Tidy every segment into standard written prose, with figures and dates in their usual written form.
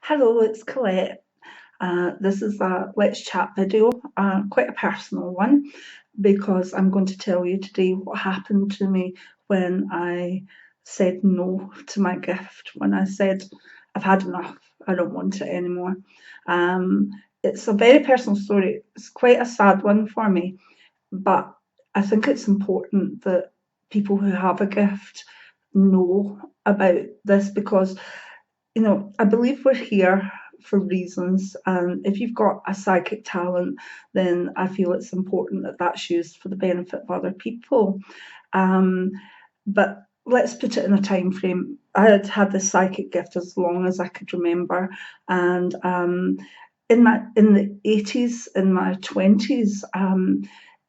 Hello, it's Colette. This is a Let's Chat video, quite a personal one, because I'm going to tell you today what happened to me when I said no to my gift, when I said, I've had enough, I don't want it anymore. Um, it's a very personal story, it's quite a sad one for me, but I think it's important that people who have a gift know about this because I believe we're here for reasons, and if you've got a psychic talent, then I feel it's important that that's used for the benefit of other people. Um, but let's put it in a time frame. I had had this psychic gift as long as I could remember, and in the 80s, in my 20s,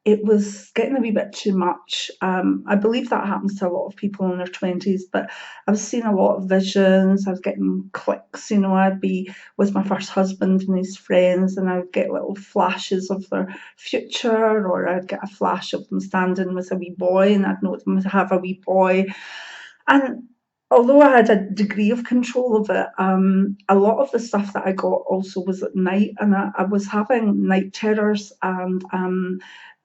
it was getting a wee bit too much. I believe that happens to a lot of people in their 20s, but I was seeing a lot of visions. I was getting clicks, I'd be with my first husband and his friends, and I would get little flashes of their future, or I'd get a flash of them standing with a wee boy, and I'd know them to have a wee boy. And although I had a degree of control of it, a lot of the stuff that I got also was at night, and I was having night terrors and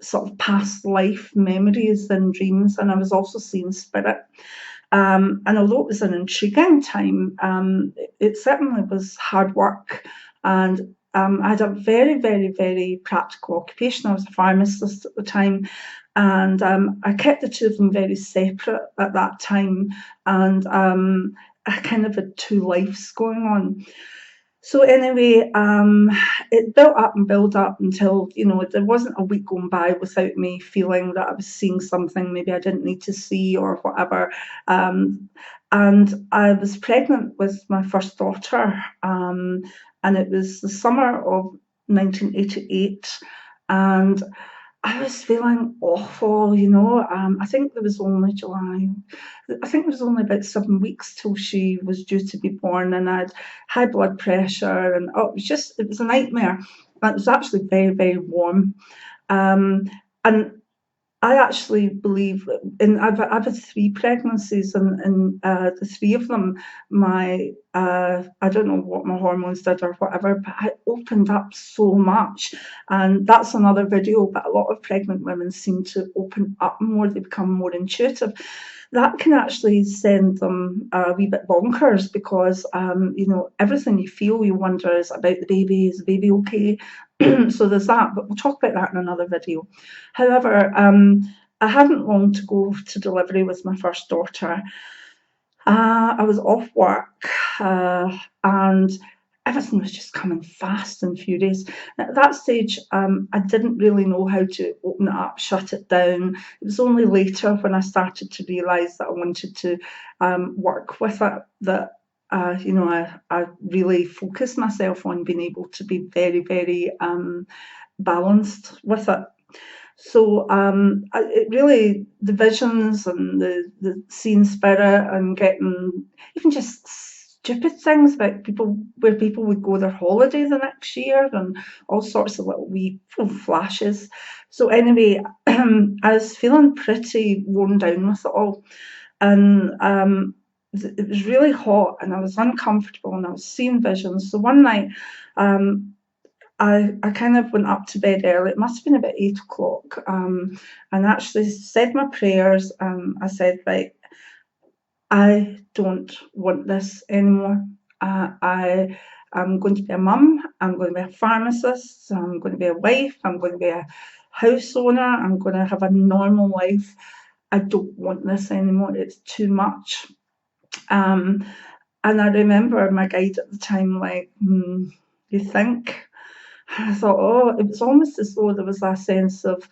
sort of past life memories and dreams, and I was also seeing spirit. And although it was an intriguing time, it certainly was hard work. And I had a very, very, very practical occupation. I was a pharmacist at the time, and I kept the two of them very separate at that time. And I kind of had two lives going on. So anyway, it built up and built up until there wasn't a week going by without me feeling that I was seeing something maybe I didn't need to see or whatever. And I was pregnant with my first daughter, and it was the summer of 1988, and I was feeling awful, I think there was only July. I think there was only about 7 weeks till she was due to be born, and I had high blood pressure, and it was a nightmare. And it was actually very, very warm. And I actually believe I've had three pregnancies, and the three of them, I don't know what my hormones did or whatever, but I opened up so much, and that's another video. But a lot of pregnant women seem to open up more; they become more intuitive. That can actually send them a wee bit bonkers because everything you feel, you wonder is about the baby. Is the baby okay? So there's that, but we'll talk about that in another video. However, I hadn't long to go to delivery with my first daughter. I was off work, and everything was just coming fast and furious. At that stage, I didn't really know how to open it up, shut it down. It was only later when I started to realise that I wanted to work with it that I really focused myself on being able to be very, very balanced with it. So it really, the visions and the seeing spirit and getting even just stupid things about people, where people would go their holiday the next year, and all sorts of little wee flashes. So anyway, I was feeling pretty worn down with it all, and it was really hot, and I was uncomfortable, and I was seeing visions. So one night, I kind of went up to bed early. It must have been about 8 o'clock, and actually said my prayers. I said, right, I don't want this anymore. I am going to be a mum. I'm going to be a pharmacist. I'm going to be a wife. I'm going to be a house owner. I'm going to have a normal life. I don't want this anymore. It's too much. Um, and I remember my guide at the time, like, you think? I thought, it was almost as though there was a sense of,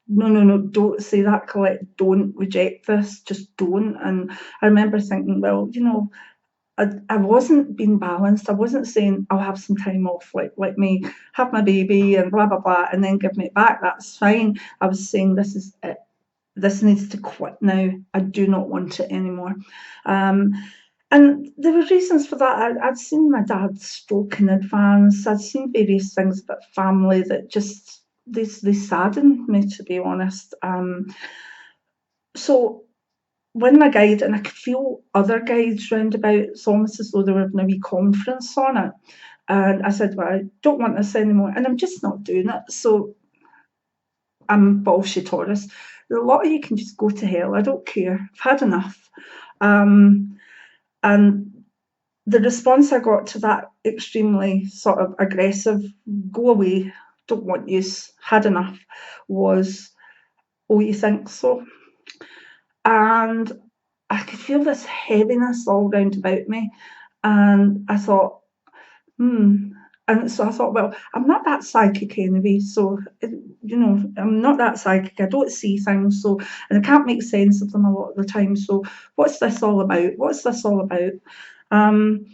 no, no, no, don't say that, Colette, don't reject this, just don't. And I remember thinking, well, I wasn't being balanced. I wasn't saying I'll have some time off, like let me have my baby and blah, blah, blah, and then give me it back. That's fine. I was saying this is it. This needs to quit now. I do not want it anymore. And there were reasons for that. I'd seen my dad's stroke in advance. I'd seen various things about family that just they saddened me, to be honest. So when my guide, and I could feel other guides round about, it's almost as though they were having a wee conference on it. And I said, well, I don't want this anymore, and I'm just not doing it. So I'm bullshit Taurus. A lot of you can just go to hell. I don't care. I've had enough. And the response I got to that extremely sort of aggressive, go away, don't want you, had enough, was, oh, you think so? And I could feel this heaviness all round about me. And I thought, And so I thought, well, I'm not that psychic anyway. So, I'm not that psychic. I don't see things. So, and I can't make sense of them a lot of the time. So, what's this all about? What's this all about? And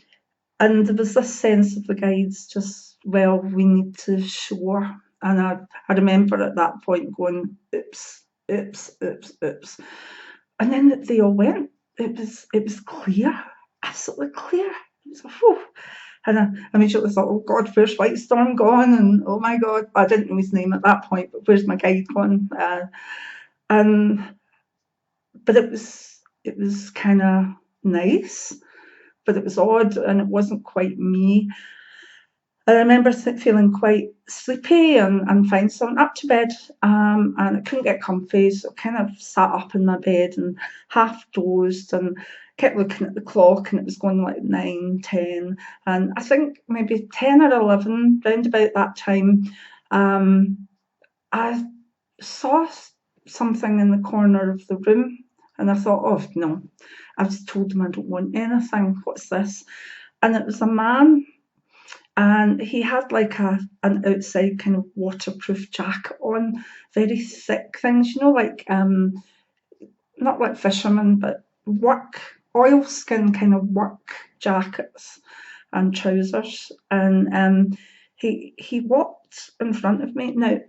there was this sense of the guides just, well, we need to shore. And I remember at that point going, oops, oops, oops, oops. And then they all went. It was clear, absolutely clear. It was, whew. And I immediately thought, oh God, where's White Storm gone? And oh my God, I didn't know his name at that point, but where's my guide gone? But it was kind of nice, but it was odd, and it wasn't quite me. I remember feeling quite sleepy and fine, so I went up to bed, and I couldn't get comfy, so I kind of sat up in my bed and half dozed and kept looking at the clock, and it was going like 9, 10, and I think maybe 10 or 11, round about that time, I saw something in the corner of the room, and I thought, oh no, I just told him I don't want anything, what's this? And it was a man, and he had like an outside kind of waterproof jacket on, very thick things, like not like fishermen, but work, oilskin kind of work jackets and trousers. And he walked in front of me. Now,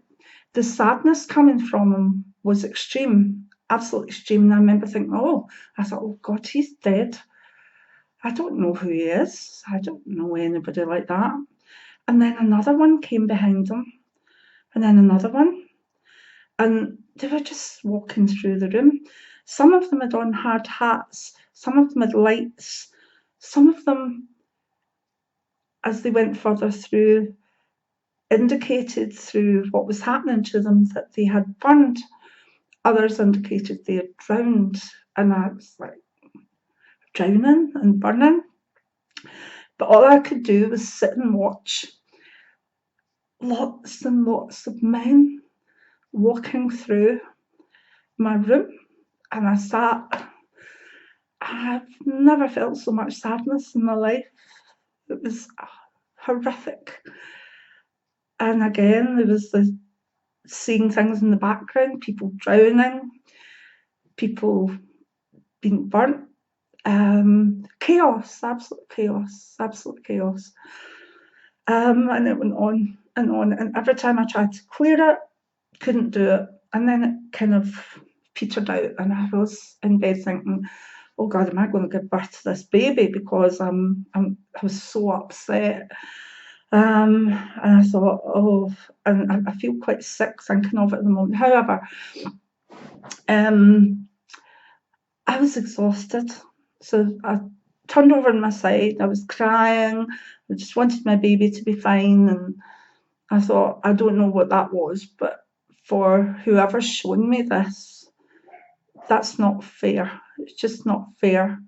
the sadness coming from him was extreme, absolutely extreme. And I remember thinking, I thought, oh God, he's dead. I don't know who he is. I don't know anybody like that. And then another one came behind him, and then another one. And they were just walking through the room. Some of them had on hard hats, some of them had lights, some of them, as they went further through, indicated through what was happening to them that they had burned. Others indicated they had drowned. And I was like, drowning and burning? But all I could do was sit and watch lots and lots of men walking through my room. And I sat, I've never felt so much sadness in my life. It was horrific. And again, there was the seeing things in the background, people drowning, people being burnt, chaos, absolute chaos. And it went on and on. And every time I tried to clear it, couldn't do it. And then it kind of petered out, and I was in bed thinking, oh God, am I going to give birth to this baby? Because I was so upset. And I thought, and I feel quite sick thinking of it at the moment. However, I was exhausted. So I turned over on my side. I was crying. I just wanted my baby to be fine. And I thought, I don't know what that was, but for whoever's shown me this, that's not fair. It's just not fair.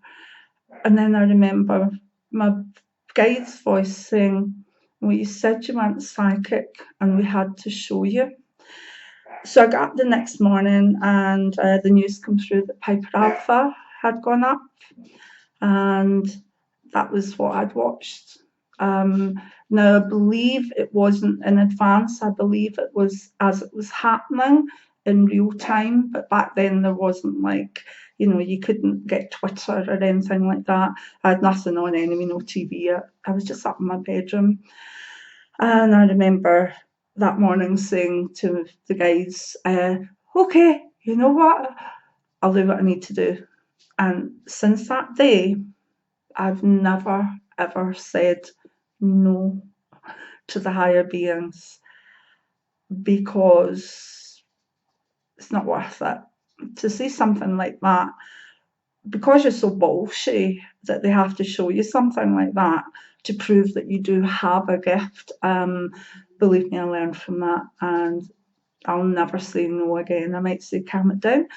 And then I remember my guide's voice saying, well, you said you weren't psychic and we had to show you. So I got up the next morning, and the news came through that Piper Alpha had gone up, and that was what I'd watched. Now, I believe it wasn't in advance. I believe it was as it was happening in real time. But back then, there wasn't like, you couldn't get Twitter or anything like that. I had nothing on anyway, no TV. I was just up in my bedroom. And I remember that morning saying to the guys, okay, you know what? I'll do what I need to do. And since that day, I've never, ever said no to the higher beings, because it's not worth it. To see something like that because you're so bolshy that they have to show you something like that to prove that you do have a gift. Believe me, I learned from that, and I'll never say no again. I might say calm it down,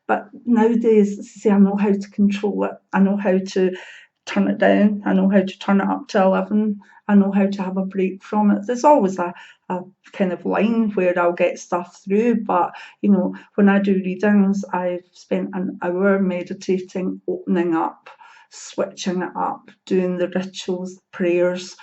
but nowadays, see, I know how to control it. I know how to turn it down. I know how to turn it up to 11. I know how to have a break from it. There's always a kind of line where I'll get stuff through, but you know, when I do readings, I've spent an hour meditating, opening up, switching it up, doing the rituals, prayers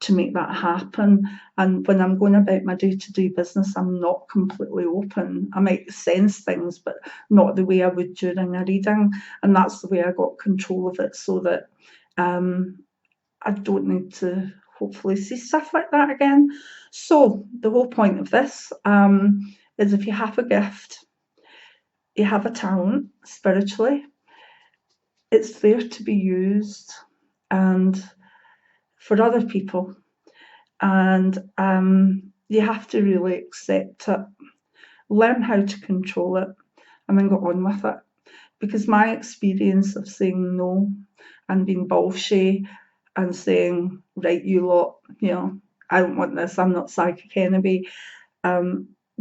to make that happen. And when I'm going about my day-to-day business, I'm not completely open. I might sense things, but not the way I would during a reading. And that's the way I got control of it, so that I don't need to hopefully see stuff like that again. So the whole point of this is, if you have a gift, you have a talent spiritually, it's there to be used and for other people. And you have to really accept it, learn how to control it, and then go on with it. Because my experience of saying no and being bolshy and saying, right, you lot, you know, I don't want this, I'm not psychic anyway,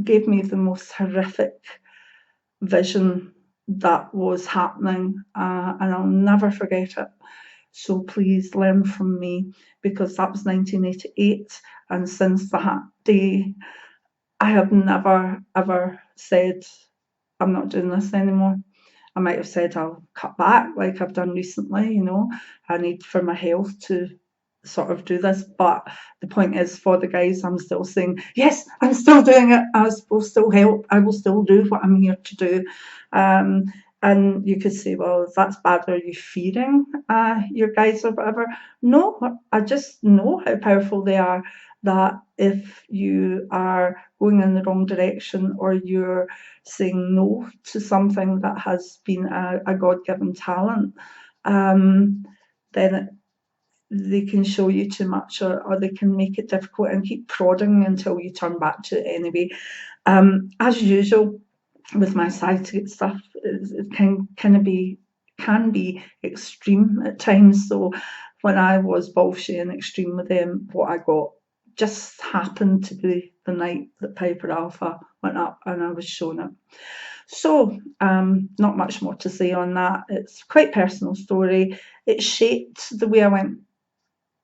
gave me the most horrific vision that was happening, and I'll never forget it. So please learn from me, because that was 1988, and since that day, I have never ever said, I'm not doing this anymore. I might have said I'll cut back, like I've done recently, you know, I need for my health to sort of do this. But the point is, for the guys, I'm still saying, yes, I'm still doing it. I will still help. I will still do what I'm here to do. And you could say, well, if that's bad, are you fearing your guys or whatever? No, I just know how powerful they are, that if you are going in the wrong direction, or you're saying no to something that has been a God-given talent, then they can show you too much, or they can make it difficult and keep prodding until you turn back to it anyway. As usual with my psychic stuff, it can be extreme at times. So when I was bolshy and extreme with them, what I got just happened to be the night that Piper Alpha went up and I was shown it. So not much more to say on that. It's quite a personal story. It shaped the way I went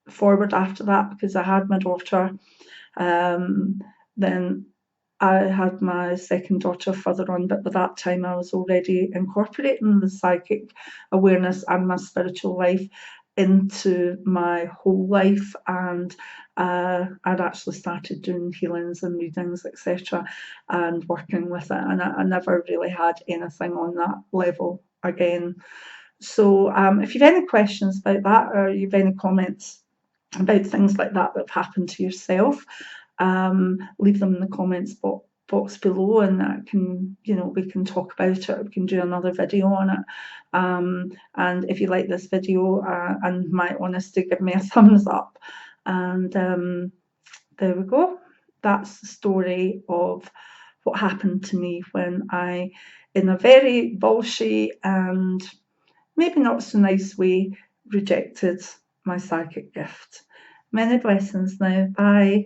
forward after that, because I had my daughter. Then I had my second daughter further on, but by that time I was already incorporating the psychic awareness and my spiritual life into my whole life, and I'd actually started doing healings and readings, etc., and working with it, and I never really had anything on that level again. So if you've any questions about that, or you've any comments about things like that have happened to yourself, leave them in the comments box below, and that can, you know, we can talk about it. We can do another video on it. And if you like this video and my honesty, give me a thumbs up. And there we go. That's the story of what happened to me when I, in a very bolshy and maybe not so nice way, rejected my psychic gift. Many blessings now. Bye.